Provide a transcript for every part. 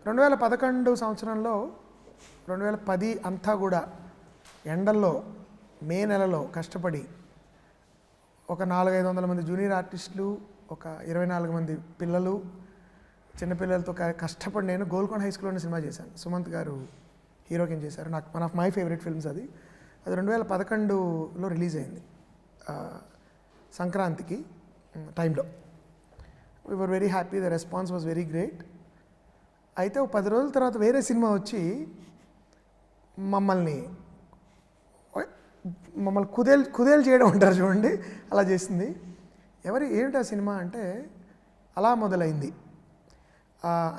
2011 సంవత్సరంలో 2010 అంతా కూడా ఎండల్లో మే నెలలో కష్టపడి ఒక 400-500 మంది జూనియర్ ఆర్టిస్టులు, ఒక 24 మంది పిల్లలు, చిన్నపిల్లలతో కష్టపడి నేను గోల్కొండ హై స్కూల్లోనే సినిమా చేశాను. సుమంత్ గారు హీరో కింద చేశారు. నాకు one of my favourite films అది 2011లో రిలీజ్ అయింది సంక్రాంతికి టైంలో. We were very happy, the response was very great. అయితే ఒక 10 రోజుల తర్వాత వేరే సినిమా వచ్చి మమ్మల్ని కుదేలు చేయడం అంటారు చూడండి, అలా చేసింది. ఏమిటి ఆ సినిమా అంటే అలా మొదలైంది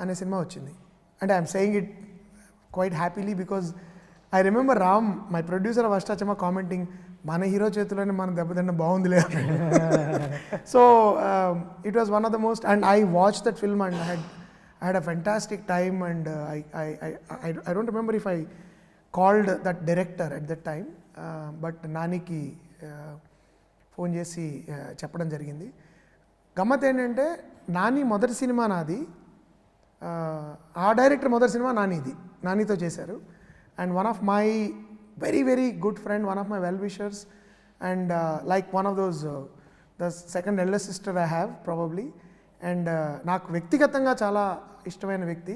అనే సినిమా వచ్చింది. అంటే I'm saying it quite happily because I remember Ram, my producer of Ashtachamma, commenting, మన హీరో చేతిలోనే మనం దెబ్బతిన్న బాగుంది లేదు. So it was one of the most, and I watch that film and I had a fantastic time, and I don't remember if I called that director at that time, but నానికి phone చేసి చెప్పడం జరిగింది. గమ్మత్ ఏంటంటే నాని మొదటి cinema నాది, ఆ director మొదటి సినిమా నానితో చేశారు. And one of my very very good friend, one of my well wishers, and like one of those the second eldest sister I have probably. And నాకు వ్యక్తిగతంగా చాలా ఇష్టమైన వ్యక్తి.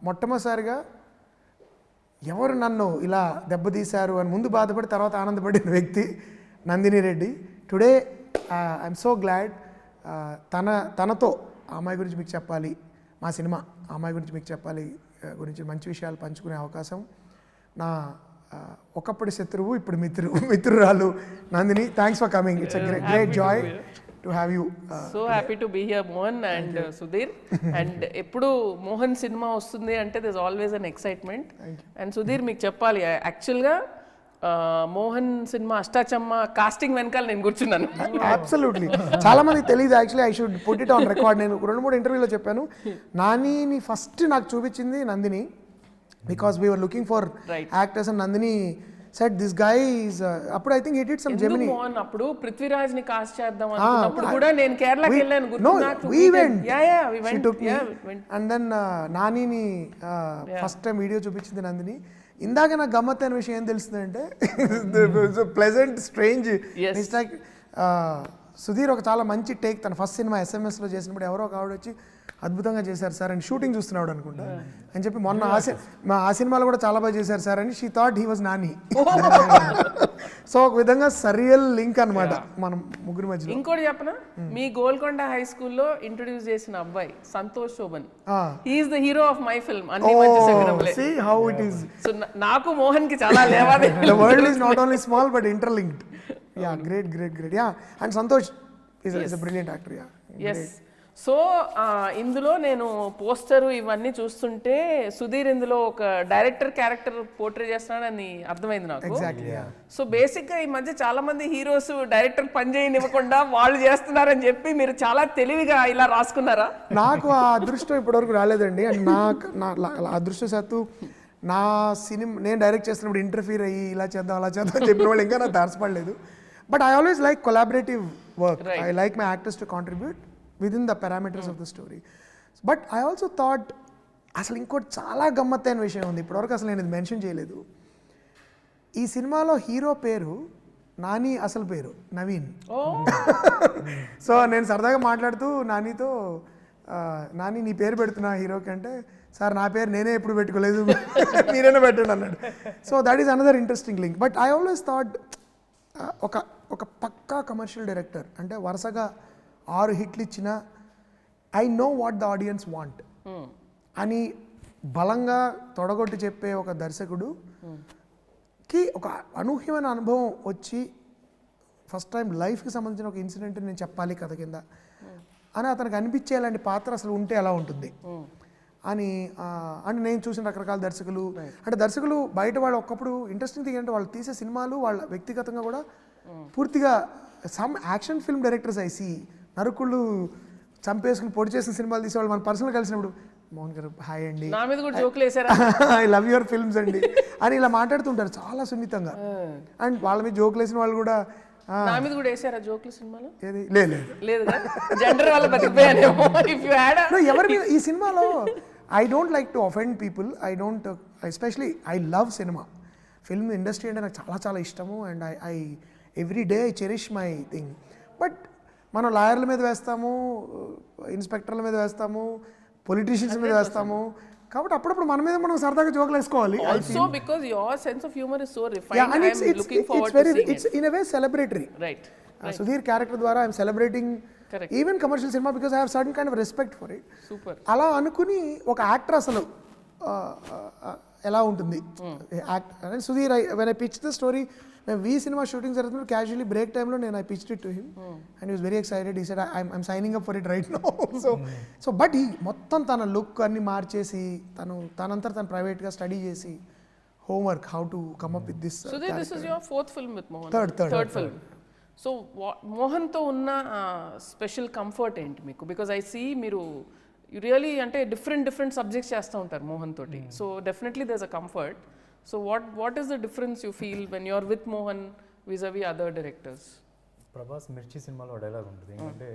మొట్టమొదటిసారిగా ఎవరు నన్ను ఇలా దెబ్బతీశారు అని ముందు బాధపడి తర్వాత ఆనందపడిన వ్యక్తి Nandini Reddy. Today I'm so glad తనతో అమ్మాయి గురించి మీకు చెప్పాలి, మా సినిమా అమ్మాయి గురించి మీకు చెప్పాలి గురించి మంచి విషయాలు పంచుకునే అవకాశం. నా ఒకప్పటి శత్రువు ఇప్పుడు మిత్రురాలు Nandini, thanks for coming. It's a great joy to have you. So happy to be here, Mohan and Sudheer. And eppudu Mohan cinema vastundi ante there's always an excitement. And Sudheer meeku cheppali, actually ga Mohan cinema Ashtachamma casting వెనకాల నేను కూర్చున్నాను. Absolutely, చాలా మంది తెలియదు. Actually I should put it on record. నేను 2-3 ఇంటర్వ్యూలో చెప్పాను, నానిని ఫస్ట్ నాకు చూపించింది Nandini, because we were looking for actors and Nandini said this guy is అప్పుడు I think he did some Gemini. అప్పుడు పృథ్వీరాజ్ ని కాస్ట్ చేద్దాం అనుకున్నప్పుడు కూడా నేను కేరళకి వెళ్ళాను. No, we went. She took me. And then నానిని ఫస్ట్ టైం వీడియో చూపించింది నందిని. ఇందాక నాకు గమ్మత్తైన విషయం ఏం తెలుస్తుందంటే pleasant strange, it's like Sudheer ఒక చాలా మంచి టేక్ తన ఫస్ట్ సినిమా SMS లో చేసినప్పుడు ఎవరో ఒక ఆవిడ వచ్చి అద్భుతంగా చేశారు సార్ అని, షూటింగ్ చూస్తున్నాడు అనుకుంటా అని చెప్పి, మొన్న ఆ సినిమాలో కూడా చాలా బాగా చేశారు సార్ అని, she thought he was Nani. So ఒక విధంగా సరియల్ లింక్ అనమాట మనం ముగ్గురి మధ్య. ఇంకోటి చెప్పనా, మీ గోల్కొండ హై స్కూల్లో ఇంట్రొడ్యూస్ చేసిన అబ్బాయి Santosh Sobhan, he is the hero of my film అన్ని మంచి సంగతులే. See how it is. So నాకు మోహన్ కి చాలా లేవాదే. The world is not only small but interlinked. Yeah, great. Yeah, and Santosh is a brilliant actor. Yeah. Yes. So ఇందులో నేను poster ఇవన్నీ చూస్తుంటే సుధీర్ ఇందులో ఒక డైరెక్టర్ క్యారెక్టర్ పోర్ట్రే చేస్తున్నాడని అర్థమైంది నాకు. సో బేసిక్గా ఈ మధ్య చాలా మంది హీరోస్ డైరెక్టర్ పని చేయనివ్వకుండా వాళ్ళు చేస్తున్నారని చెప్పి మీరు చాలా తెలివిగా ఇలా రాసుకున్నారా? నాకు ఆ అదృష్టం ఇప్పటివరకు రాలేదండి. అండ్ నా అదృష్టశాత్తు నా సినిమా నేను డైరెక్ట్ చేస్తున్నప్పుడు ఇంటర్ఫీర్ అయ్యి ఇలా చేద్దాం అలా చేద్దాం అని చెప్పిన వాళ్ళు ఇంకా నాకు తారసపడలేదు. But I always like collaborative work. I like my actors to contribute within the parameters of the story. But I also thought అసలు ఇంకోటి చాలా గమ్మత్తైన విషయం ఉంది, ఇప్పటివరకు అసలు నేను ఇది మెన్షన్ చేయలేదు. ఈ సినిమాలో హీరో పేరు నాని, అసలు పేరు నవీన్. సో నేను సరదాగా మాట్లాడుతూ నానితో, నాని నీ పేరు పెడుతున్నా హీరోకి అంటే, సార్ నా పేరు నేనే ఎప్పుడు పెట్టుకోలేదు, మీరైనా పెట్టండి అన్నాడు. So that is another interesting link. But I always thought ఒక పక్కా కమర్షియల్ డైరెక్టర్ అంటే వరుసగా 6 హిట్లు ఇచ్చిన I know what the audience want అని బలంగా తొడగొట్టి చెప్పే ఒక దర్శకుడుకి ఒక అనూహ్యమైన అనుభవం వచ్చి ఫస్ట్ టైం లైఫ్కి సంబంధించిన ఒక ఇన్సిడెంట్ నేను చెప్పాలి కథ కింద అని అతనికి అనిపించేలాంటి పాత్ర అసలు ఉంటే ఎలా ఉంటుంది అని. అంటే నేను చూసిన రకరకాల దర్శకులు, అంటే దర్శకులు బయట వాళ్ళు ఒకప్పుడు ఇంట్రెస్టింగ్ థింగ్ అంటే వాళ్ళు తీసే సినిమాలు వాళ్ళ వ్యక్తిగతంగా కూడా పూర్తిగా some action film directors I see నరుకుళ్ళు చంపేసుకుని పొడి చేసిన సినిమాలు తీసేవాళ్ళు మన పర్సనల్ కలిసినప్పుడు, మోహన్ గారు హాయ్ అండి, ఐ లవ్ యువర్ ఫిల్మ్స్ అండి అని ఇలా మాట్లాడుతుంటారు చాలా సున్నితంగా. అండ్ వాళ్ళ మీద జోకులు వేసిన వాళ్ళు కూడా నా మీద కూడా వేసారా జోకులు సినిమాలో? ఏది లేదు లేదు జెండర్ వల్ల బతికిపోయానేమో. ఇఫ్ యు హ్యాడ్ ఎవరి మీద ఈ సినిమాలో I don't like to offend people. I don't, especially I love cinema, film industry అంటే నాకు చాలా చాలా ఇష్టము. And I every day I cherish my thing. But మనం లాయర్ల మీద వేస్తాము, ఇన్స్పెక్టర్ల మీద వేస్తాము, పొలిటీషియన్స్ మీద వేస్తాము. కాబట్టి అప్పుడప్పుడు మన మీద మనం సరదాగా జోకులు వేసుకోవాలి. Also because your sense of humor is so refined, Yeah, and I am looking forward to seeing it's in a way celebratory. Right. Sudheer character ద్వారా I am celebrating Correct. even commercial cinema because I have certain kind of respect for it. Super. అలా అనుకుని ఒక actor అసలు ఎలా ఉంటుంది act అని Sudheer. When I pitch the story, మేము V సినిమా షూటింగ్ జరుగుతున్నప్పుడు క్యాజువల్లీ బ్రేక్ టైంలో నేను I pitched it to him and he's very excited. He said I'm signing up for it right now. So but ఈ మొత్తం తన లుక్ అన్ని మార్చేసి తనంతా తను ప్రైవేట్గా స్టడీ చేసి homework how to come up with this. Sudhir, this is your fourth film with Mohan. Third film. So మోహన్తో ఉన్న స్పెషల్ కంఫర్ట్ ఏంటి మీకు? బికాజ్ ఐ సీ మీరు రియలీ అంటే డిఫరెంట్ సబ్జెక్ట్స్ చేస్తూ ఉంటారు మోహన్ తోటి. So definitely there is a comfort. So what is the difference you feel when you are with Mohan vis-a-vis other directors? Prabhas Mirchi సినిమాలో డైలాగ్ ఉంటుంది ఏంటంటే,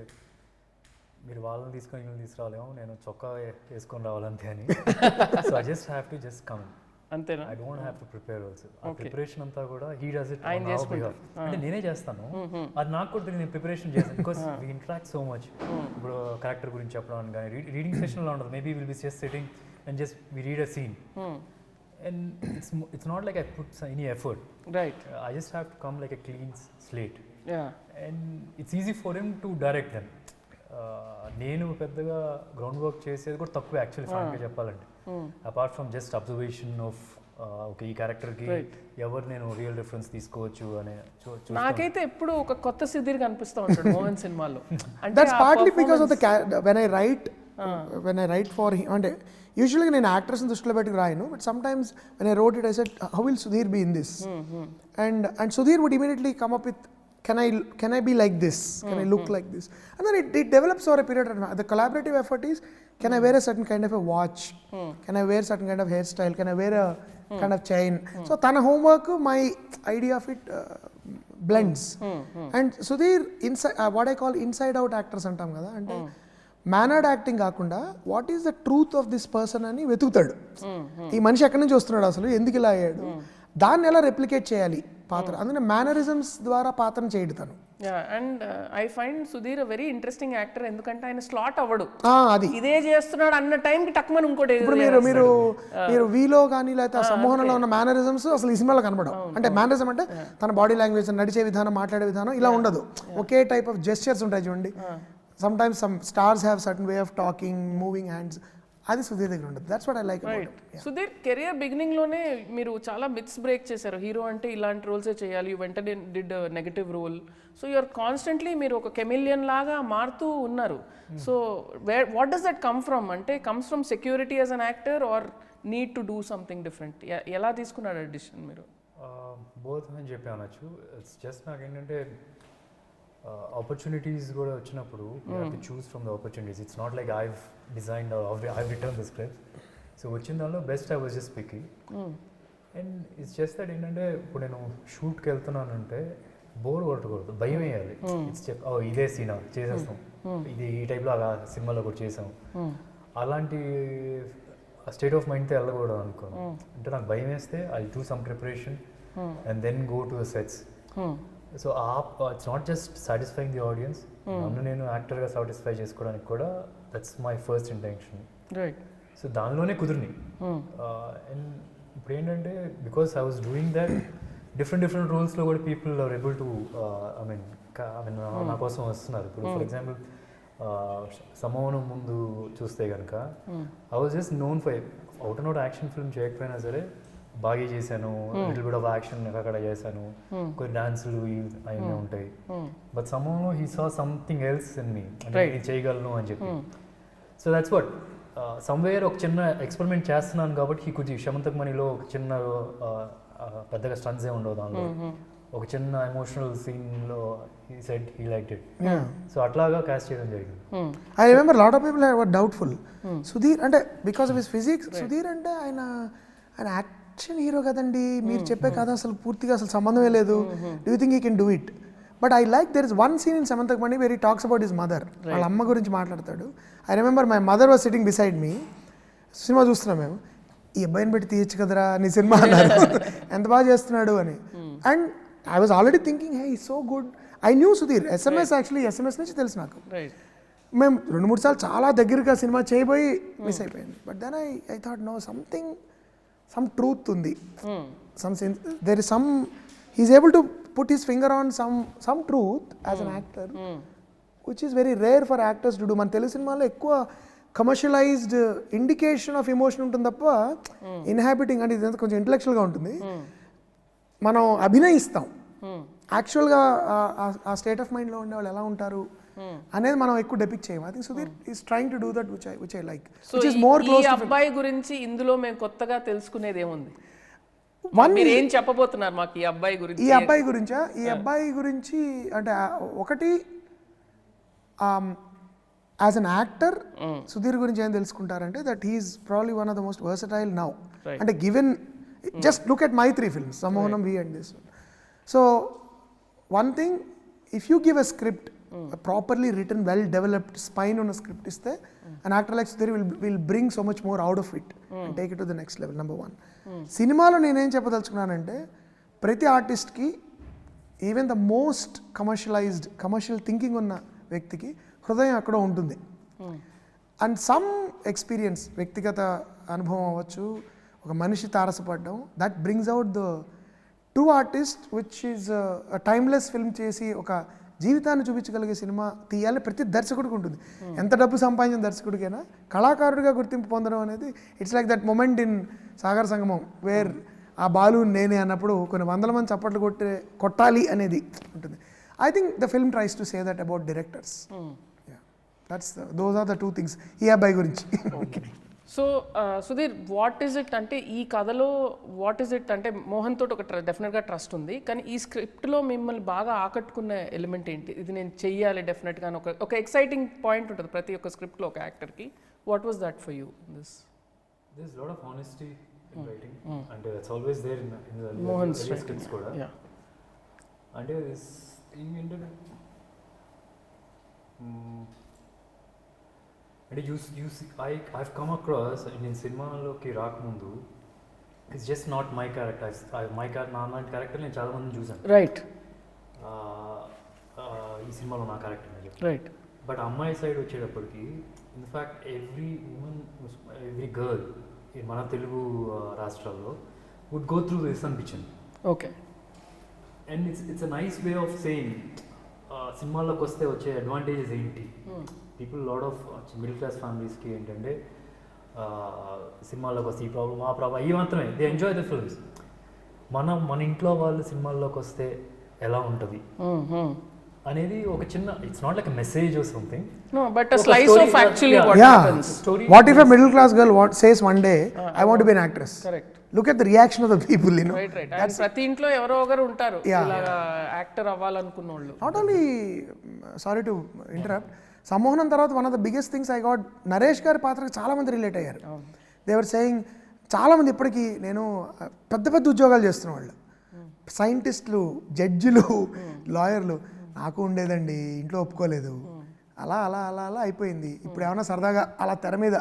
మీరు వాళ్ళని తీసుకొని వీళ్ళని తీసుకురాలేమో, నేను చొక్కా వేసుకొని రావాలంతే అని. So I just have to just come, అంతేనా? I don't have to prepare also. ఆ ప్రిపరేషన్ అంతా కూడా హీ డస్ ఇట్ ఆయన ఆన్ అవర్ బిహాఫ్. అంటే నేనే చేస్తాను, అది నాకు కూడా తెలియదు, నేను ప్రిపరేషన్ చేస్తాను. Because we interact so much. ఇప్పుడు క్యారెక్టర్ గురించి చెప్పడం కానీ రీడింగ్ సెషన్లో ఉండదు. Maybe will be just sitting and just we read a scene and it's not like I put any effort. Right. I just have to come like a clean slate. Yeah. And it's easy for him to direct them. నేను పెద్దగా ground work చేసేది కూడా తక్కువ actually ఫ్రాంక్గా చెప్పాలంటే. Apart from just observation of okay ఈ క్యారెక్టర్కి ఎవరు నేను రియల్ రిఫరెన్స్ తీసుకోవచ్చు అనే. నాకైతే ఎప్పుడు ఒక కొత్త సుధీర్ కనిపిస్తూ ఉంటాడు మోహన్ సినిమాలో. That's partly because of the when I write for him. అంటే యూజువల్గా నేను యాక్టర్స్ని దృష్టిలో పెట్టుకు రాయను, but sometimes when I wrote it I said how will Sudheer be in this, and Sudheer would immediately come up with can I be like this, can I look like this, and then it develops over a period of time. The collaborative effort is, can I wear a certain kind of a watch, can I wear certain kind of hairstyle, can I wear a kind of chain. So tana homework, my idea of it blends. And Sudheer inside what I call inside out actors antam kada, ante mannered acting కాకుండా what is the truth of this person అని వెతుకుతాడు. ఈ మనిషి ఎక్కడి నుంచి వస్తున్నాడు, అసలు ఎందుకు ఇలా అయ్యాడు, దాన్ని ఎలా రెప్లికేట్ చేయాలి పాత్ర. అందుకని మేనరిజమ్స్ ద్వారా పాత్రను చేయడు తను. And I find Sudheer very interesting actor, ఎందుకంటే ఆయన స్లాట్ అవ్వడు. అది ఇదే చేస్తున్నాడు అన్న టైంకి టక్మని ఇంకోటి. ఇప్పుడు మీరు వీలో కానీ లేకపోతే సంమోహనంలో ఉన్న మేనరిజమ్స్ అసలు ఈ సినిమాలో కనబడవు. అంటే మేనరిజం అంటే తన బాడీ లాంగ్వేజ్, నడిచే విధానం, మాట్లాడే విధానం ఇలా ఉండదు. ఒకే టైప్ ఆఫ్ జెస్చర్స్ ఉంటాయి చూడండి. Sometimes some stars have certain way of talking, moving hands. అది సుధీర్ దగ్గర ఉండదు. That's what I like about him. Sudheer career beginning లోనే మీరు చాలా మిత్స్ బ్రేక్ చేశారు. హీరో అంటే ఇలాంటి రోల్సే చేయాలి, యూ వెంటనే did negative role. So you're constantly మీరు ఒక కెమిలియన్ లాగా మారుతూ ఉన్నారు. So what does that come from? అంటే comes from security as an actor or need to do something different? ఎలా తీసుకున్నారు డిసిషన్ మీరు? బోత్ అని చెప్పి అనొచ్చు. ఇట్స్ జస్ట్ నాకేంటంటే ఆపర్చునిటీస్ కూడా వచ్చినప్పుడు you have to choose from the opportunities. It's not like I've designed I've return the script. So వచ్చిన దానిలో best I was just picking. And it's just that ఏంటంటే ఇప్పుడు నేను షూట్కి వెళ్తున్నానంటే బోర్ కొట్టకూడదు, భయం వేయాలి. ఇట్స్ ఇదే సీనా చేసేస్తాం, ఇది ఈ టైప్లో అలా సినిమాలో కూడా చేసాం, అలాంటి స్టేట్ ఆఫ్ మైండ్తో వెళ్ళకూడదు అనుకోను. అంటే నాకు భయం వేస్తే I do some preparation and then go to the sets. So it's not just satisfying the audience, నన్ను నేను యాక్టర్గా సాటిస్ఫై చేసుకోవడానికి కూడా that's my first intention. So దానిలోనే కుదిరిని. అండ్ ఇప్పుడు ఏంటంటే because I was doing that different రోల్స్లో కూడా people are able to I mean నా కోసం వస్తున్నారు. ఇప్పుడు ఫర్ ఎగ్జాంపుల్ సమోహనం ముందు చూస్తే కనుక I was just known for out and out action film చేయకపోయినా సరే బాగా చేశాను, లిటిల్ బిట్ ఆఫ్ యాక్షన్ అక్కడ చేశాను, కొన్ని డాన్సులు అవన్నీ ఉంటాయి. But somehow he saw something else in me, అంటే నేను చేయగలను అని చెప్పి. సో దట్స్ వాట్ సమ్వేర్ ఒక చిన్న ఎక్స్పెరిమెంట్ చేస్తున్నాను కాబట్టి హీ కుది శమంతక్ మనీలో ఒక చిన్న పెద్దగా స్టన్స్ ఏ ఉండవు, దానిలో ఒక చిన్న ఎమోషనల్ సీన్లో he said he liked it. So అట్లాగా క్యాస్ట్ చేయడం జరిగింది. I remember lot of people were doubtful. Sudheer అంటే because of his physics, Sudheer అంటే ఆయన యాక్షన్ హీరో కదండి, మీరు చెప్పే కథ అసలు పూర్తిగా అసలు సంబంధమే లేదు, do you think you can do it? But I like there is one scene in Shamanthakamani where he talks about his mother. వాళ్ళ అమ్మ గురించి మాట్లాడతాడు. I remember my mother was sitting beside me cinema చూస్తున్నాం మేము, ఈ అబ్బాయిని పెట్టి తీయచ్చు కదరా నీ సినిమా అన్నారు. ఎంత బాగా చేస్తున్నాడు అని. And I was already thinking he is so good. I knew Sudheer SMS, actually SMS నుంచి తెలుసు నాకు. మేము 2-3 సార్లు చాలా దగ్గరగా సినిమా చేయబోయి మిస్ అయిపోయింది. But then I thought no some truth ఉంది, there is some, he's able to put his finger on some truth as an actor, which is very rare for actors to do. మన తెలుగు సినిమాలో ఎక్కువ commercialised indication of emotion ఉంటుంది తప్ప inhabiting అంటే ఇదంతా కొంచెం ఇంటలెక్చువల్గా ఉంటుంది. మనం అభినయిస్తాం, యాక్చువల్గా ఆ స్టేట్ ఆఫ్ మైండ్లో ఉండే వాళ్ళు ఎలా ఉంటారు అనేది మనం ఎక్కువ డెపిక్ట్ చేయం. I think Sudheer is trying to do that which I like. Which is more close. ఈ అబ్బాయి గురించి ఇందులో మేము కొత్తగా తెలుసుకునేది ఏముంది? మీరు ఏం చెప్పబోతున్నారు మాకు ఈ అబ్బాయి గురించి? ఈ అబ్బాయి గురించి అంటే ఒకటి, యాజ్ అన్ యాక్టర్ సుధీర్ గురించి ఏం తెలుసుకుంటారంటే that he's probably one of the most versatile now. అంటే given just look at my 3 films, Sammohanam, We and this one. So one thing, if you give a script, a properly written, well developed spine on a script is there, an actor like Sudheer will bring so much more out of it and take it to the next level. Number 1. సినిమాలో నేనేం చెప్పదలుచుకున్నానంటే ప్రతి ఆర్టిస్ట్కి, even the most commercial thinking ఉన్న వ్యక్తికి హృదయం అక్కడ ఉంటుంది. అండ్ సమ్ ఎక్స్పీరియన్స్, వ్యక్తిగత అనుభవం అవ్వచ్చు, ఒక మనిషి తారసపడడం, that brings out the true artist, which is timeless film చేసి ఒక జీవితాన్ని చూపించగలిగే సినిమా తీయాలని ప్రతి దర్శకుడికి ఉంటుంది. ఎంత డబ్బు సంపాదించిన దర్శకుడికైనా కళాకారుడిగా గుర్తింపు పొందడం అనేది, it's like that moment in సాగర సంగమం వేర్ ఆ బాలు నేనే అన్నప్పుడు కొన్ని 100 మంది చప్పట్లు కొట్టాలి అనేది ఉంటుంది. I think the film tries to say that about directors. Those are the 2 things ఈ అబ్బాయి గురించి. So Sudheer, what is it అంటే ఈ కథలో వాట్ ఈజ్ ఇట్ అంటే మోహన్ తోటి ఒక డెఫినెట్గా ట్రస్ట్ ఉంది, కానీ ఈ స్క్రిప్ట్లో మిమ్మల్ని బాగా ఆకట్టుకున్న ఎలిమెంట్ ఏంటి? ఇది నేను చెయ్యాలి డెఫినెట్గా అని ఒక ఎక్సైటింగ్ పాయింట్ ఉంటుంది ప్రతి ఒక్క స్క్రిప్ట్లో ఒక యాక్టర్కి. What was that for you? There's a lot of honesty in writing, and it's always there in the Mohan's scripts kuda. Yeah. And this thing into and you see, I've come across in cinema lo ki raak mundu, it's just not my character. My character నేను చాలా మందిని చూసాను. Right. ఈ సినిమాలో నా character అని చెప్పి. Right. But అమ్మాయి సైడ్ వచ్చేటప్పటికి in fact every women, every girl మన తెలుగు రాష్ట్రాల్లో వుడ్ గో త్రూ దిస్ అనిపించింది. Okay. And it's a nice way of saying సినిమాల్లోకి వస్తే వచ్చే అడ్వాంటేజెస్ ఏంటి. People lot of middle class ఫ్యామిలీస్కి ఏంటంటే సినిమాల్లోకి వస్తే ఈ ప్రాబ్లం ఆ ప్రాబ్లం ఇవి మాత్రమే, దే ఎంజాయ్ ద ఫిల్మ్స్. మన ఇంట్లో వాళ్ళు సినిమాల్లోకి వస్తే ఎలా ఉంటుంది అనేది ఒక చిన్న, it's not like a message or something, no but a slice of actually what happens. What if a middle class girl says one day I want to be an actress? Correct. Look at the reaction of the people, you know. Right. And ప్రతి ఇంట్లో ఎవరో ఒకరు ఉంటారు ఇలా actor అవ్వాలనుకున్న వాళ్ళు. Not only, sorry to interrupt, సమ్మోహనం తర్వాత one of the biggest things I got, Naresh గారి పాత్రకి చాలా మంది రిలేట్ అయ్యారు. దే వర్ సేయింగ్, చాలామంది ఇప్పటికీ నేను పెద్ద ఉద్యోగాలు చేస్తున్న వాళ్ళు, సైంటిస్టులు, జడ్జిలు, లాయర్లు, నాకు ఉండేదండి ఇంట్లో ఒప్పుకోలేదు, అలా అలా అలా అలా అయిపోయింది, ఇప్పుడు ఏమైనా సరదాగా అలా తెర మీద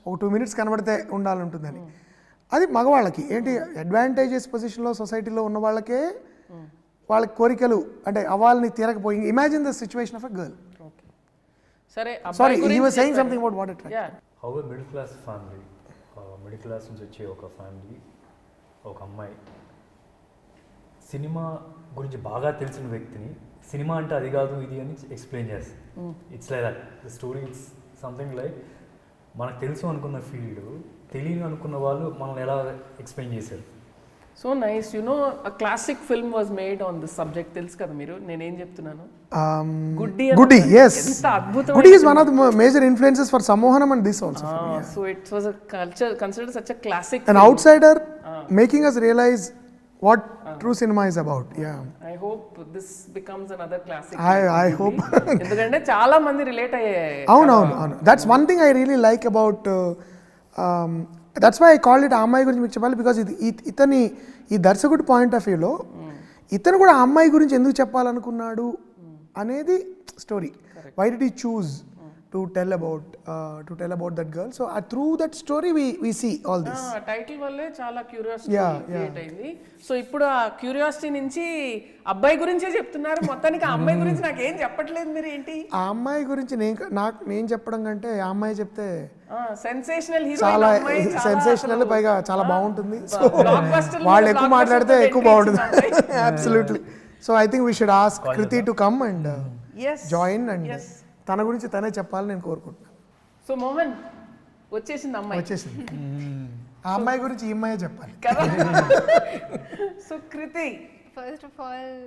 ఒక 2 minutes కనబడితే ఉండాలంటుందని. అది మగవాళ్ళకి ఏంటి అడ్వాంటేజెస్ పొజిషన్లో సొసైటీలో ఉన్న వాళ్ళకే వాళ్ళకి కోరికలు అంటే అవ్వాలని తీరకపోయి. Imagine the situation of a girl. సరే, sorry, he was saying something about what it was. Yeah. How a middle class family, middle class నుంచి వచ్చే ఒక ఫ్యామిలీ, ఒక అమ్మాయి సినిమా గురించి బాగా తెలిసిన వ్యక్తిని సినిమా అంటే అది కాదు ఇది అని ఎక్స్ప్లెయిన్ చేస్తుంది. It's like that the story. It's something like మనకు తెలుసు అనుకున్న ఫీల్డ్ తెలియని అనుకున్న వాళ్ళు మనల్ని ఎలా ఎక్స్ప్లెయిన్ చేశారు. So nice. You know a classic film was made on this subject. తెలుసు కదా మీరు నేనేం చెప్తున్నాను? గుడ్డి. yes, ఎంత అద్భుతమైన గుడ్డి is one of the major influences for Sammohanam and this also. So it was a culture considered such a classic an film. Outsider making us realize what true cinema is about. Yeah, I hope this becomes another classic. I hope. ఎందుకంటే చాలా మంది relate అయ్యాయి. అవును. That's one thing I really like about that's why I called it Ammayi Gurinchi Meeku Cheppali, because ఇతని ఈ దర్శకుడి point of వ్యూలో ఇతను కూడా అమ్మాయి గురించి ఎందుకు చెప్పాలనుకున్నాడు అనేది story. Why did he choose to to tell about that girl. So through that story we see all this. Title వల్లే చాలా క్యూరియాసిటీ Yeah, క్రియేట్ అయింది. సో ఇప్పుడు ఆ క్యూరియాసిటీ నుంచి అబ్బాయి గురించే చెప్తున్నారు, మొత్తానికి ఆ అమ్మాయి గురించి నాకేం చెప్పట్లేదు మీరు ఏంటి? ఆ అమ్మాయి గురించి నేను చెప్పడం కంటే ఆ అమ్మాయి చెప్తే సెన్సేషనల్ హీరో, చాలా సెన్సేషనల్, పైగా చాలా బాగుంటుంది. సో వాళ్ళు ఎక్కువ మాట్లాడితే ఎక్కువ బాగుంటుంది. Absolutely. So I think we should ask Kriti to come and join and తన గురించి తనే చెప్పాలని నేను కోరుకుంటున్నాను. సో మోహన్ వచ్చేసింది అమ్మాయి, వచ్చేసింది. ఆ అమ్మాయి గురించి ఈ అమ్మాయే చెప్పాలి కదా. So Kriti, first of all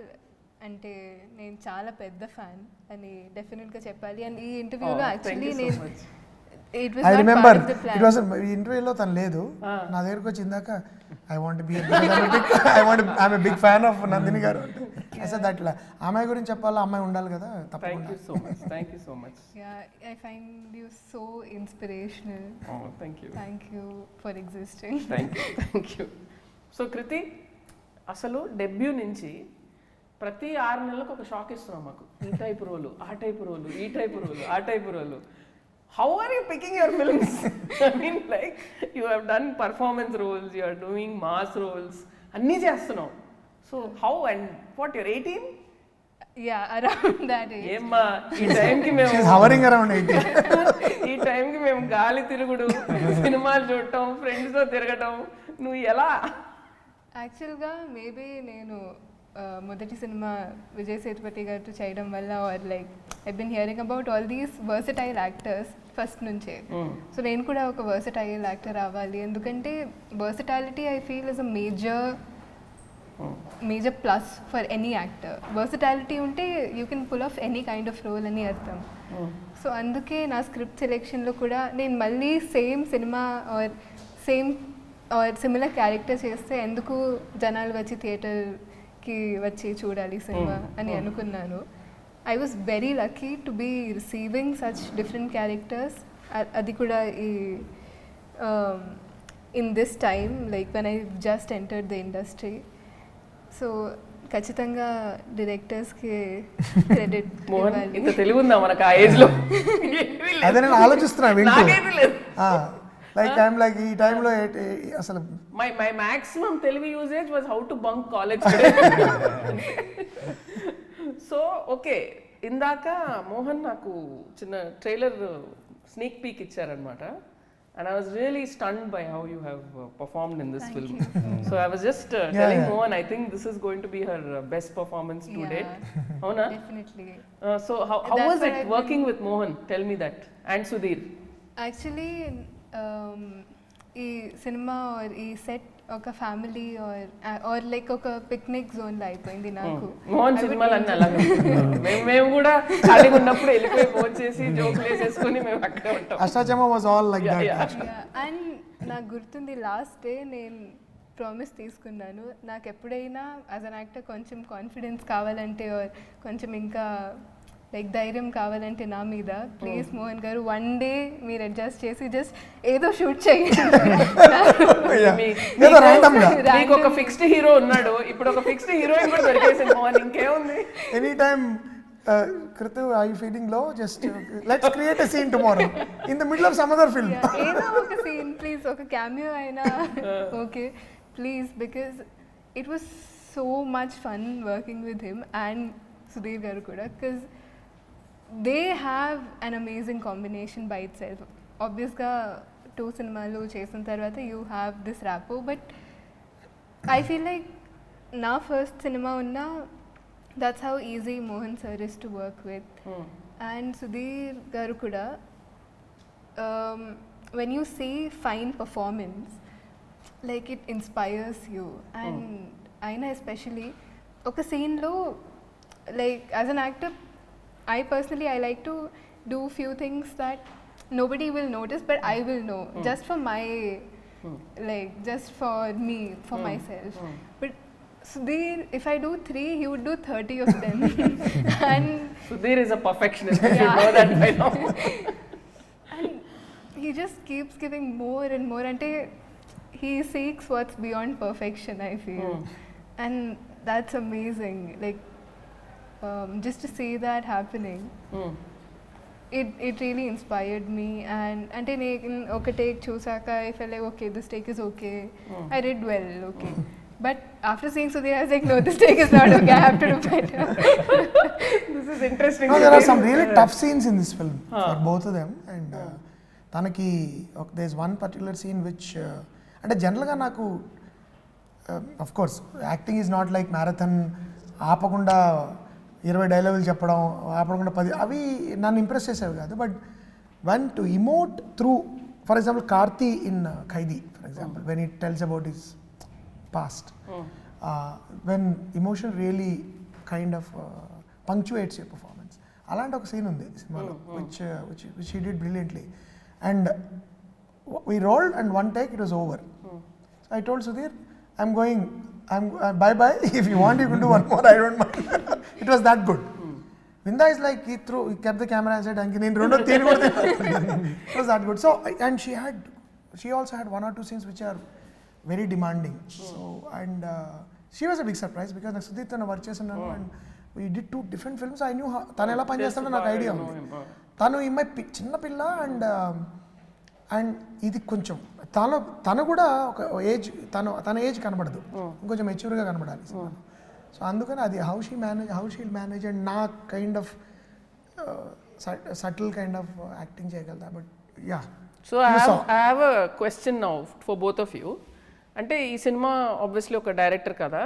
అంటే నేను చాలా పెద్ద ఫ్యాన్ అని డెఫినెట్గా చెప్పాలి. అండ్ ఈ ఇంటర్వ్యూలో యాక్చువల్లీ నేను ఐ రిమెంబర్ ఇట్ వాస్ ఈ ఇంటర్వ్యూలో తను లేదు, నా దగ్గరకు వచ్చి ఇందాక I want be I'm a big fan of Nandini garu అసలు అట్లా అమ్మాయి గురించి చెప్పాలా, అమ్మాయి ఉండాలి కదా. Thank you so much. I find you so inspirational. Thank you for existing. Thank you. So Kriti, అసలు డెబ్యూ నుంచి ప్రతి 6 నెలలకు ఒక షాక్ ఇస్తున్నాం మాకు. ఈ టైప్ రోలు, ఆ టైప్ రోలు, ఈ టైప్ రోలు, ఆ type role. How are you picking your films? I mean, like, you have done performance roles, you are doing mass roles, అన్నీ చేస్తున్నావు. So how and what, you're 18? Yeah, around that age. ఏమ్మా ఈ టైంకి మేము hovering around 18. ఈ టైంకి మేము గాలి తిరుగుడు, సినిమాలు చూడటం, ఫ్రెండ్స్తో తిరగటం, నువ్వు ఎలా? యాక్చువల్గా మేబీ నేను మొదటి సినిమా విజయ్ సేతుపతి గారితో చేయడం వల్ల or like I been hearing about all these versatile actors first నుంచే. సో నేను కూడా ఒక వర్సటైల్ యాక్టర్ అవ్వాలి, ఎందుకంటే versatility I feel is a major plus for any actor. Versatility ఉంటే you can pull off any kind of role అని అర్థం. So అందుకే నా స్క్రిప్ట్ సెలెక్షన్లో కూడా నేను మళ్ళీ same cinema or similar character చేస్తే ఎందుకు జనాలు వచ్చి థియేటర్కి వచ్చి చూడాలి సినిమా అని అనుకున్నాను. I was very lucky to be receiving such different characters. అది కూడా in this time, like when I just entered the industry. So ఖచ్చితంగా డైరెక్టర్స్కి క్రెడిట్ ఇవ్వాలి. ఇంత తెలివి ఉందా మనకు ఆ ఏజ్లో? అదే నేను ఆలోచిస్తున్నా లైక్ ఐఎమ్ లైక్ ఈ టైంలో అసలు మై మాక్సిమం తెలివి usage was how to bunk college. So okay, ఇందాక మోహన్ నాకు చిన్న ట్రైలర్ స్నేక్ పీక్ ఇచ్చారనమాట. And I was really stunned by how you have performed in this film. So I was just telling Mohan, I think this is going to be her best performance to date. Avuna? Definitely. So how was it working with Mohan? Tell me that. And Sudheer. Actually, ఈ cinema are ఈ set ఒక family or like ఒక picnic zone లో అయిపోయింది నాకు. మోహన్ సినిమాలు అన్నీ అలాగే. మేము కూడా ఖాళీగా ఉన్నప్పుడు వెళ్ళిపోయి ఫోన్ చేసి జోకులు వేసేసుకొని మేము అక్కడే ఉంటాం. Ashtachamma was all like that. And నాకు గుర్తుంది లాస్ట్ డే నేను ప్రామిస్ తీసుకున్నాను, నాకు ఎప్పుడైనా యాజ్ అన్ యాక్టర్ కొంచెం కాన్ఫిడెన్స్ కావాలంటే కొంచెం ఇంకా లైక్ ధైర్యం కావాలంటే నా మీద ప్లీజ్ మోహన్ గారు వన్ డే మీరు అడ్జస్ట్ చేసి జస్ట్ ఏదో షూట్ చేయండి. మీకు ఒక ఫిక్స్డ్ హీరో ఉన్నాడు, ఇప్పుడు ఒక ఫిక్స్డ్ హీరోయిన్ కూడా దొరికేసింది మోహన్, ఇంకేముంది? Any time Kritu, are you feeling low? Just let's create a scene tomorrow in the middle of some other film. ఏదో ఒక సీన్ ప్లీజ్, ఒక క్యామియో అయినా okay please, because it was so much fun working with him and Sudheer గారు కూడా, because they have an amazing combination by itself. Obviously 2 సినిమాలు చేసిన తర్వాత you have this rapport, but I feel like నా first cinema ఉన్నా that's how easy Mohan sir is to work with. And Sudheer garu kuda, when you see fine performance, like it inspires you. And aina especially oka scene lo, like as an actor I personally I like to do few things that nobody will notice but I will know, just for my like just for me, for myself. But Sudheer, if I do 3, he would do 30 of them. And Sudheer is a perfectionist. You should know that by now. And he just keeps giving more and more. And he seeks what's beyond perfection, I feel. And that's amazing. Like just to see that happening. it really inspired me. And ante నేను ఒక take చూసాక I felt like okay, this take is okay, I did well, okay. But after seeing Sudhir, I was like, no, this take is not okay, I have to do better. This is interesting. No, there are some really tough scenes in this film for both of them. And తనకి there's one particular scene which అంటే జనరల్గా నాకు of course acting is not like marathon, ఆపకుండా 20 డైలాగులు చెప్పడం, ఆపకుండా 10 అవి నన్ను ఇంప్రెస్ చేసేవి కాదు. But one to emote through, for example Karthi in Khaidi for example, when it tells about his past, when emotion really kind of punctuates your performance, అలాంటి ఒక సీన్ ఉంది సినిమాలో which he did brilliantly. And we rolled and one take it was over. So I told Sudhir, I'm going, bye bye, if you want you can do one more, I don't mind. It was that good. Vinda is like, he kept the camera and said, Anki nenu rendo teen kodte. It was that good. So and she also had one or two scenes which are very demanding. So and she was a big surprise because నాకు Sudhir తన work చేస్తున్నాను and we did 2 different films. I knew తను ఎలా పని చేస్తాడో నాకు idea ఉంది. తను ఈ చిన్న పిల్ల అండ్ ఇది కొంచెం తను కూడా ఒక ఏజ్, తన ఏజ్ కనబడదు, ఇంకొంచెం మెచ్యూర్గా కనబడాలి. సో అందుకని అది హౌ షీల్ మేనేజ్ అండ్ నా kind of subtle kind of acting చేయగలదా. But yeah, so I have a question now for both of you. అంటే ఈ సినిమా ఆబ్వియస్లీ ఒక డైరెక్టర్ కదా,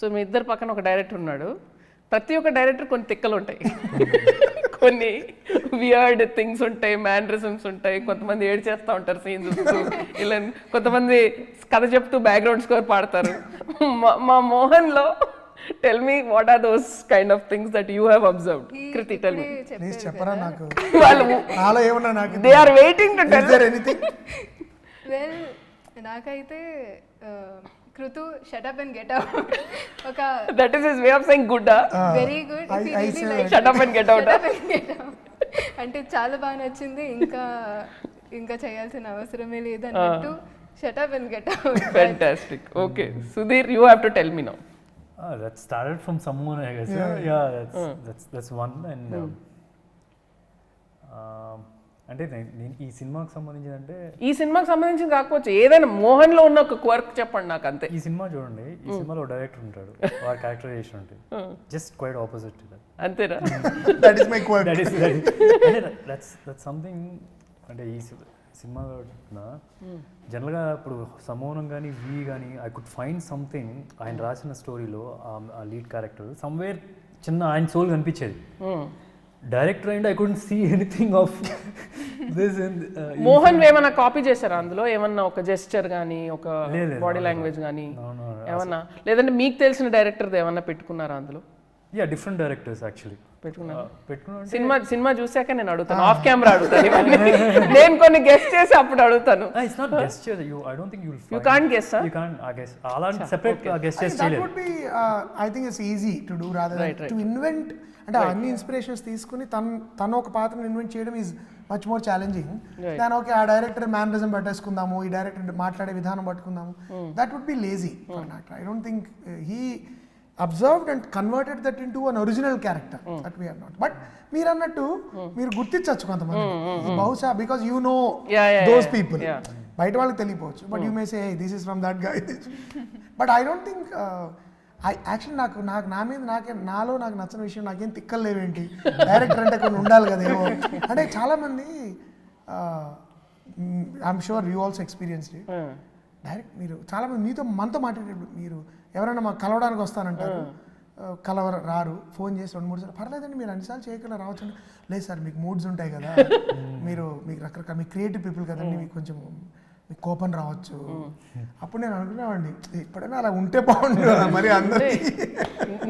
సో మీ ఇద్దరు పక్కన ఒక డైరెక్టర్ ఉన్నాడు. ప్రతి ఒక్క డైరెక్టర్ కొన్ని తిక్కలు ఉంటాయి, కొన్ని వియర్డ్ థింగ్స్ ఉంటాయి, మ్యానరిజమ్స్ ఉంటాయి, కొంతమంది ఏడ్ చేస్తూ ఉంటారు సీన్ చూస్తూ, ఇలా కొంతమంది కథ చెప్తూ బ్యాక్గ్రౌండ్ స్కోర్ పాడతారు. మా మోహన్లో tell me what are those kind of things that you have observed. Kriti tell me. Please చెప్పరా నాకు, వాళ్ళు నాలో ఏమన్నా నాకు they are waiting to tell anything. Well నాకైతే Krutu, shut up and get out. Okay. That is his way of saying good. Very good. If you really like, shut up and get out. Shut up and get out. అంటే చాలా బాగా నచ్చింది, ఇంకా చేయాల్సిన అవసరమే లేదు అన్నట్టు shut up and get out. Fantastic. Okay. Sudhir, you have to tell me now. That started from someone, I guess. That's one. And అంటే నేను ఈ సినిమాకి సంబంధించిందంటే, ఈ సినిమాకి సంబంధించింది కాకపోవచ్చు ఏదైనా మోహన్లో ఉన్న ఒక క్వర్క్ చెప్పండి నాకు అంతే. ఈ సినిమా చూడండి, ఈ సినిమాలో డైరెక్టర్ ఉంటాడు, వాడి క్యారెక్టరైజేషన్ ఉంటుంది జస్ట్ క్వైట్ ఆపోజిట్. అంతేనా? That is my quirk. అంటే దట్స్ సంథింగ్. అంటే ఈ సినిమాలో జనరల్గా ఇప్పుడు సమోనం కానీ వి కానీ ఐ కుడ్ ఫైండ్ సంథింగ్ ఆయన రాసిన స్టోరీలో ఆ లీడ్ క్యారెక్టర్ సమ్వేర్ చిన్న ఆయన సోల్ కనిపించేది. Director and I couldn't see anything of this. Mohan ఏమన్నా కాపీ చేశారా అందులో? ఏమన్నా ఒక జెస్చర్ కానీ, ఒక బాడీ లాంగ్వేజ్ కానీ ఏమన్నా, లేదంటే మీకు తెలిసిన డైరెక్టర్ ఏమన్నా పెట్టుకున్నారా అందులో? యా, డిఫరెంట్ డైరెక్టర్స్ యాక్చువల్లీ పెట్టుకున్నాను. సినిమా చూసాక నేను అడుగుతాను, ఆఫ్ కెమెరా అడుగుతాను ఇవన్నీ. నేను కొన్ని గెస్ట్ చేసి అప్పుడు అడుగుతాను. ఇట్స్ నాట్ గెస్ట్ చేయ, I don't think you can't guess. You can't guess. అలాంటి సెపరేట్ గెస్ట్ చేసి చేయలేదు. That would be I think it's easy to do rather than to invent. అంటే అన్ని ఇన్స్పిరేషన్స్ తీసుకుని తన ఒక పాత్రను ఇన్వెంట్ చేయడం is much more challenging than okay ఆ డైరెక్టర్ మేనరిజం పట్టేసుకుందాము, ఈ డైరెక్టర్ మాట్లాడే విధానం పట్టుకుందాము. That would be lazy for an actor. I don't think he observed and converted that into an original character that we are not. But మీరు అన్నట్టు మీరు గుర్తించవచ్చు కొంతమంది బహుశా, because you know those people. బయట వాళ్ళకి తెలియపోవచ్చు, but you may say this is from that guy. But I don't think actually నాకు నా మీద నాలో నాకు నచ్చిన విషయం, నాకేం తిక్కలు లేవేంటి, డైరెక్టర్ అంటే కొన్ని ఉండాలి కదా ఏమో. అంటే చాలామంది I'm sure you also experienced it. Direct మీరు చాలామంది మనతో మాట్లాడేటప్పుడు మీరు ఎవరైనా మాకు కలవడానికి వస్తానంటారు, రారు, ఫోన్ చేసి 2-3 సార్లు, పర్లేదండి మీరు అన్నిసార్లు చేయకుండా రావచ్చు. లేదు సార్ మీకు మూడ్స్ ఉంటాయి కదా, మీకు రకరకాల మీ క్రియేటివ్ పీపుల్ కదండి, మీకు కొంచెం మీకు కోపం రావచ్చు. అప్పుడు నేను అనుకునేవాడిని ఎప్పుడైనా అలా ఉంటే బాగుండు కదా మరి అందరికీ.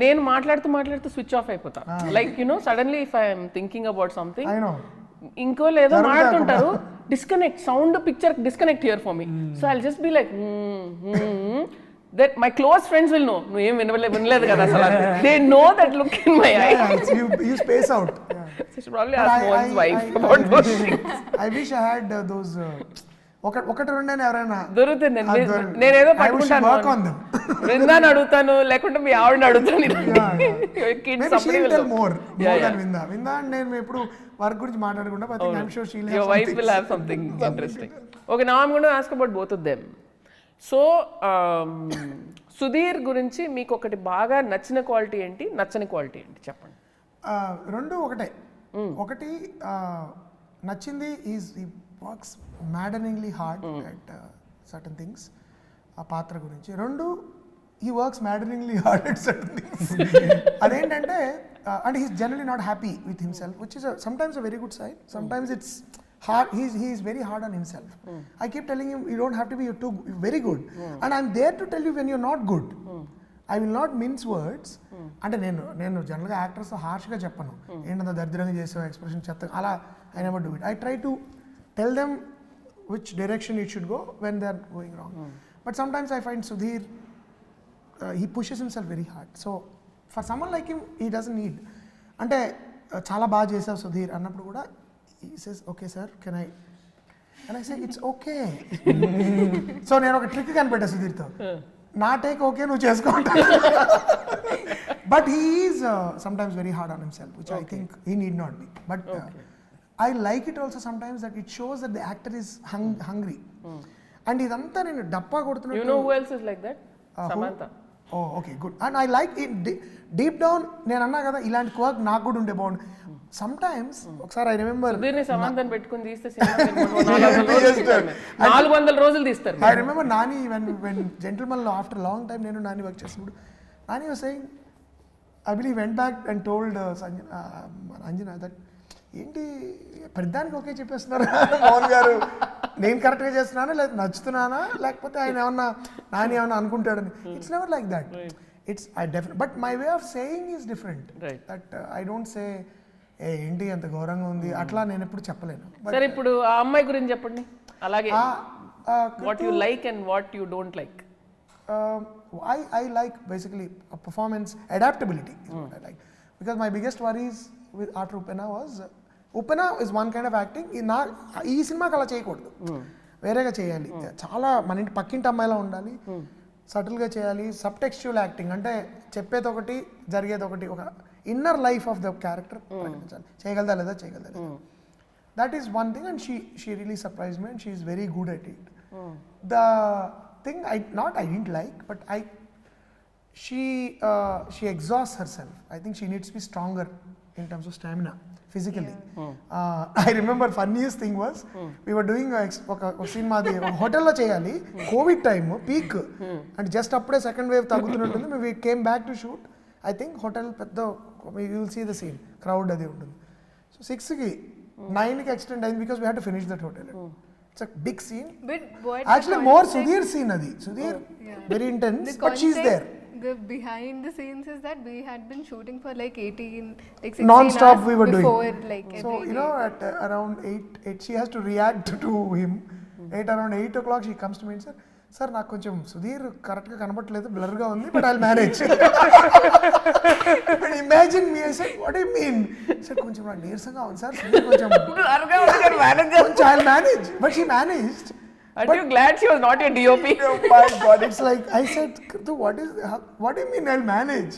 నేను మాట్లాడుతూ స్విచ్ ఆఫ్ అయిపోతా. Like you know suddenly if I'm thinking about something, ఇంకో లేదో మాట్లాడుతుంటారు, disconnect sound picture disconnect here for me. So I'll just be like that my close friends will know no em vinaledu kada asala they know that look in my eyes. You space out. So she probably asked one's wife about those things. I wish I had those ఒకటి రెండైనా ఎవరైనా దొరుకుతుంది. నేనేదో పట్టుకుంటాను, work on them. బృందాన్ని అడుగుతాను, లేకుంటే మీ ఆవిడని అడుగుతాను. విందా నేను ఎప్పుడు వర్క్ గురించి మాట్లాడకుండా but I am sure she your wife will have something interesting. Okay, now I'm going to ask about both of them. So Sudheer గురించి మీకు ఒకటి బాగా నచ్చిన క్వాలిటీ ఏంటి, నచ్చని క్వాలిటీ ఏంటి చెప్పండి. రెండు ఒకటే. ఒకటి నచ్చింది is he works maddeningly hard at certain things, ఆ పాత్ర గురించి. రెండు he works maddeningly hard at certain things. అదేంటంటే and he's generally not happy with himself, which is sometimes a very good side, sometimes it's hard. He is very hard on himself. I keep telling him you don't have to be very good, and I'm there to tell you when you're not good. I will not mince words. అంటే నేను జనరల్గా actors హార్ష్గా చెప్పను, ఏంటంత దరిద్రంగా చేసే expression చెత్త అలా I never do it. I try to tell them which direction it should go when they are going wrong. But sometimes I find Sudheer he pushes himself very hard. So for someone like him he doesn't need, అంటే చాలా బాగా చేసావు సుధీర్ అన్నప్పుడు కూడా he says okay sir can I, and I say it's okay. So నేను ఒక trick కనిపెట్టా సుధీర్తో, నా take okay నువ్వు చేసుకుంటా. But he is sometimes very hard on himself, which I think he need not be. But I like it also sometimes that it shows that the actor is hungry. And ఇదంతా నేను డప్పా కొడుతున్నట్టు. You know who else is like that? Samantha. Oh okay good. And I like it deep down. నేను అన్నా కదా ఇలాంటి work నాకు కూడా ఉండే బాగుండు. సమ్ టైమ్స్ ఒకసారి ఐ రిమెంబర్ సమాంతని పెట్టుకుని తీస్తే 400 రోజులు తీస్తారు. I remember Nani when Gentleman లో ఆఫ్టర్ లాంగ్ టైం నేను నాని వర్క్ చేసినప్పుడు Nani was saying I believe went back and told Anjana that ఏంటి ప్రతిదానికి ఓకే చెప్పేస్తున్నారు మోహన్ గారు, నేను కరెక్ట్గా చేస్తున్నానా లేదా నచ్చుతున్నానా లేకపోతే ఆయన ఏమన్నా నాని ఏమన్నా అనుకుంటాడని. It's never like that. It's I definite but my way of saying is different. That I don't say ఏంటి అంత ఘోరంగా ఉంది అట్లా నేను ఎప్పుడు చెప్పలేను. సరే ఇప్పుడు ఆ అమ్మాయి గురించి చెప్పండి. అలాగే what you like and what you don't like. I like basically a performance adaptability is what I like, because my biggest worries with Arthur Upena is one kind of acting. ఈ సినిమాకి అలా చేయకూడదు, వేరేగా చేయాలి. చాలా మన ఇంటి పక్కింటి అమ్మాయిలా ఉండాలి, సటిల్గా చేయాలి. సబ్ టెక్స్చువల్ యాక్టింగ్ అంటే చెప్పేది ఒకటి జరిగేది ఒకటి, ఒక inner life of the character ప్రకటించాలి. చేయగలదా లేదా that is one thing. And she really surprise me and she is very good at it. The thing I didn't like, but she exhausts herself. I think she needs to be stronger in terms of stamina physically. I remember funniest thing was we were doing a scene maadi hotel lo cheyali, covid time peak, and just appude second wave tagutununtundi. We came back to shoot. I think hotel pedda you will see the scene crowd adi untundi. So 6 ki 9 ki extend ayindi because we had to finish that hotel. It's a big scene. But what actually more Sudheer scene adi. Sudheer very intense, but she's there. The behind the scenes is that we had been shooting for like 16 non-stop we were before, doing. like so you know at around 8 she has to react to him. Around 8 o'clock she comes to me and said, "Sir, నాకు కొంచెం సుధీర్ కరెక్ట్గా కనబడట్లేదు, బ్లర్గా ఉంది, but I'll manage." Imagine me, I said what do you mean? Sir కొంచెం నాకు నీరసంగా ఉంది sir, Sudheer కొంచెం బ్లర్గా ఉంది కానీ manage I'll manage, but she managed. Are you glad she was not your DOP? Oh my God, it's like I said, what do you mean I'll manage?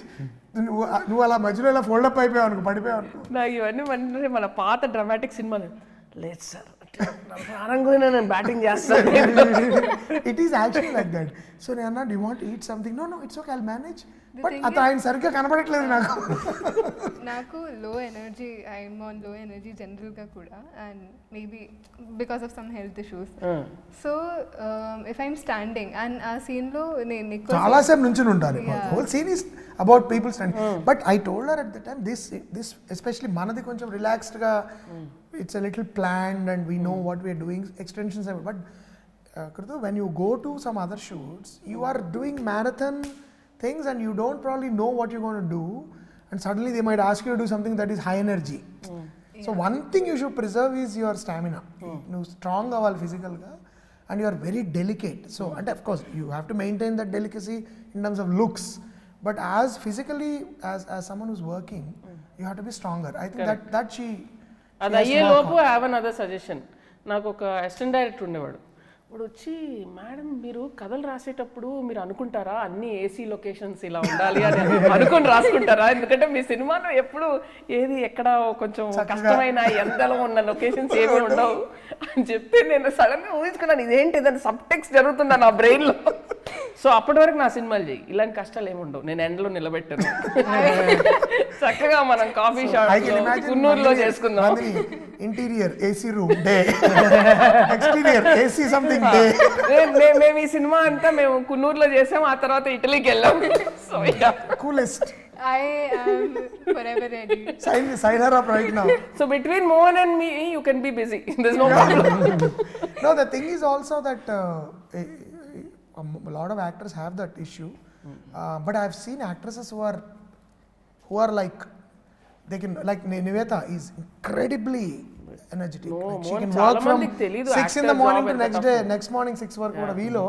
నువ్వు అలా మధ్యలో ఇలా ఫోల్డప్ అయిపోయావు అనుకో, పడిపోయావు అనుకో. నాకు ఇవన్నీ అంటే మన పాత డ్రామాటిక్ సినిమాలు లేదు సార్ ప్రారంభంగా నేను బ్యాటింగ్ చేస్తాను. It is actually like that. So నేను అన్నా, do you want to eat something? No it's okay, I'll manage. But అతను ఆయన సరిగ్గా కనబడట్లేదు నాకు low energy, I'm on low energy జనరల్గా కూడా, and maybe because of some health issues. So if I'm standing and ఆ సీన్లో నేను చాలా సేపు నుంచుని ఉంటాను. Whole scene is about people standing. But I told her at the time this especially మనది కొంచెం రిలాక్స్డ్గా, it's a little planned and we know what we are doing, extensions are, but Kritu, when you go to some other shoots you are doing marathon things and you don't probably know what you're going to do, and suddenly they might ask you to do something that is high energy. So one thing you should preserve is your stamina. You strong avali physical ga, and you are very delicate. So and of course you have to maintain that delicacy in terms of looks, but as physically as someone who's working you have to be stronger. I think that she అది అయ్యే లోపు I have another suggestion. నాకు ఒక assistant director ఉండేవాడు, ఇప్పుడు వచ్చి madam మీరు కథలు రాసేటప్పుడు మీరు అనుకుంటారా అన్ని ఏసీ లొకేషన్స్ ఇలా ఉండాలి అని అనుకుని రాసుకుంటారా, ఎందుకంటే మీ సినిమాలో ఎప్పుడు ఏది ఎక్కడ కొంచెం కష్టమైన ఎండలో ఉన్న లొకేషన్స్ ఏమి ఉండవు అని చెప్తే నేను సడన్ గా ఊహించుకున్నాను ఇదేంటి ఏదైనా సబ్ టెక్స్ట్ జరుగుతుందా నా బ్రెయిన్ లో. సో అప్పటి వరకు నా సినిమాలు చేయి, ఇలాంటి కష్టాలు ఏమి ఉండవు, నేను ఎండలో నిలబెట్టాను, చక్కగా మనం కాఫీ షాప్ కున్నూరులో చేసుకుందాం. Interior AC room day, exterior AC something day. మేము ఈ సినిమా అంతా మేము కున్నూరులో చేసాం, ఆ తర్వాత ఇటలీకి వెళ్ళాం. So coolest. I am forever ready. Sign her up right now. So between Mohan and me, you can be busy. There's no problem. No, the thing is also that a lot of actors have that issue, but I've seen actresses who are like they can, like Nivetha is incredibly energetic. No, like she Mohan can చాలా work from మందికి తెలీదు 6 in the actor morning job to ఎంత next morning 6 వరకు కూడా వీలో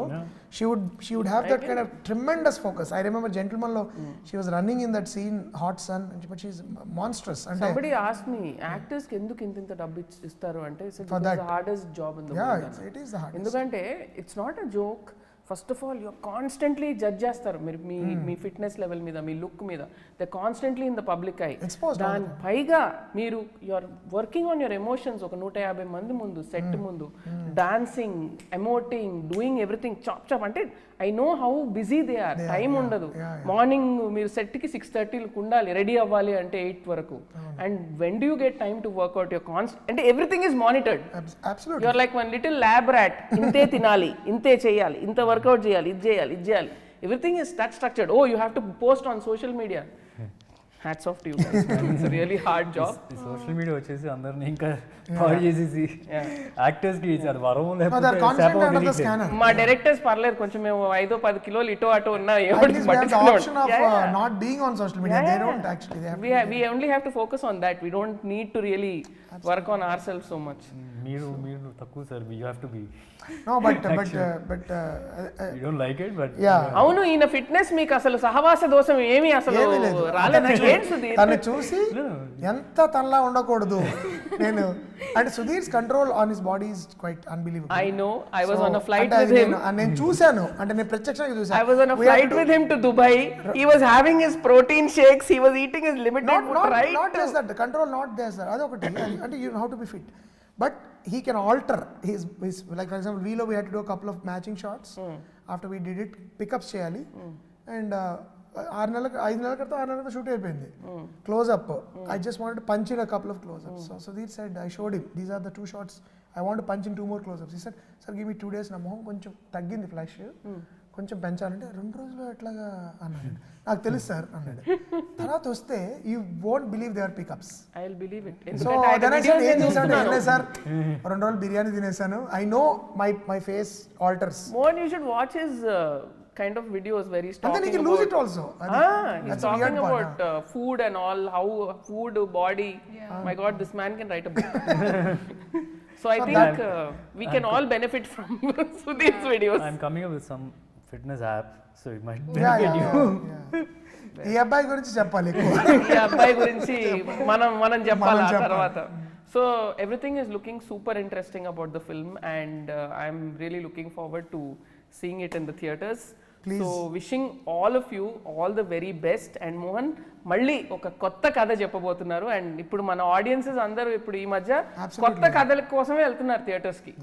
she would have that kind of tremendous focus. I remember Gentleman lo she was running in that scene hot sun, but she's monstrous. And Somebody asked me, actors కి ఎందుకు ఇంత డబ్బు ఇస్తారు అంటే it's the hardest job in the world. it is the hardest. ఎందుకంటే it's not a joke. First of all you're constantly judge చేస్తారు మీరు మీ ఫిట్నెస్ లెవెల్ మీద, మీ లుక్ మీద, they constantly in the public eye. దాని పైగా మీరు you're working on your emotions. ఒక 150 మంది ముందు, సెట్ ముందు, dancing, emoting, doing everything chop chop. అంటే I know how busy they are. Time ఉండదు. మార్నింగ్ మీరు సెట్కి 6:30కి ఉండాలి, రెడీ అవ్వాలి అంటే 8 వరకు. And when do you get time to workout your అంటే everything is monitored. You're like one little lab rat. ఇంతే తినాలి, ఇంతే చేయాలి, ఇంత వర్కౌట్ చేయాలి, ఇది చేయాలి, ఇది చేయాలి. Everything is that structured. Oh you have to post on social media. Hats off to you guys, it's really hard job. Social media వచ్చేసి అందరిని ఇంకా పాడు చేసేసి యాక్టర్స్ కి ఇచ్చారు వరం. లేకపోతే మా డైరెక్టర్స్ పర్లేదు, కొంచెం మేము 5-10 కిలోలు ఇటో అటో ఉన్నా not being on social media. They don't actually, they have we only have to focus on that. We don't need to really work on ourselves so much. మీరు తక్కువ sir, you have to be. No, but you don't like it, but అవును, ఈయన fitness మీకు అసలు సహవాస దోషం ఏమీ అసలు రాలేదు. తను చూసి ఎంత తనలా ఉండకూడదు నేను. అంటే Sudheer's control on his body is quite unbelievable. I know, I was on a flight with him. నేను చూశాను, అంటే నేను ప్రత్యక్షంగా చూశాను. I was on a flight with him to Dubai. He was having his protein shakes, he was eating his limited food, right? Not just that, the control not there sir. adokati అంటే you know how to be fit, but he can alter his like for example Velo we had to do a couple of matching shots. After we did it, pickups cheyali, and 5 నెలల క్రితం 6 నెలల క్రితం shoot అయిపోయింది. Close up, I just wanted to punch in a couple of close ups. So Sudheer said, I showed him, these are the 2 shots, I want to punch in 2 more close ups. He said, sir give me 2 days, నా మొహం కొంచెం తగ్గింది flash, కొంచెం పెంచాలంటే 2 రోజులు ఎట్లాగా అన్నాడు. నాకు తెలుసు సార్ అన్నాడు. తర్వాత వస్తే you won't believe they are pickups. I will believe it. So then I said ఏం చేశాను సార్, 2 రోజులు బిర్యానీ తినేసాను. I know my face alters. More you should watch his kind of videos where he's talking and then he can lose it also. He's talking about food and all, how food, body. My god, this man can write a book. So I think we can all benefit from Sudheer's videos. I'm coming up with some fitness app, so it might Yeah. benefit ఈ అబ్బాయి గురించి చెప్పాలి ఎక్కువ. ఈ అబ్బాయి గురించి మనం చెప్పాలి ఆ తర్వాత. So everything is looking super interesting about the film, and I'm really looking forward to seeing it in the theaters. Please. So wishing all of you all the very best. And Mohan మళ్ళీ ఒక కొత్త కథ చెప్పబోతున్నారు, and ఇప్పుడు మన audiences అందరూ ఇప్పుడు ఈ మధ్య కొత్త కథల కోసమే వెళ్తున్నారు థియేటర్స్ కి.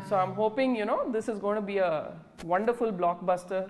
So I'm hoping this is gonna be a wonderful block buster.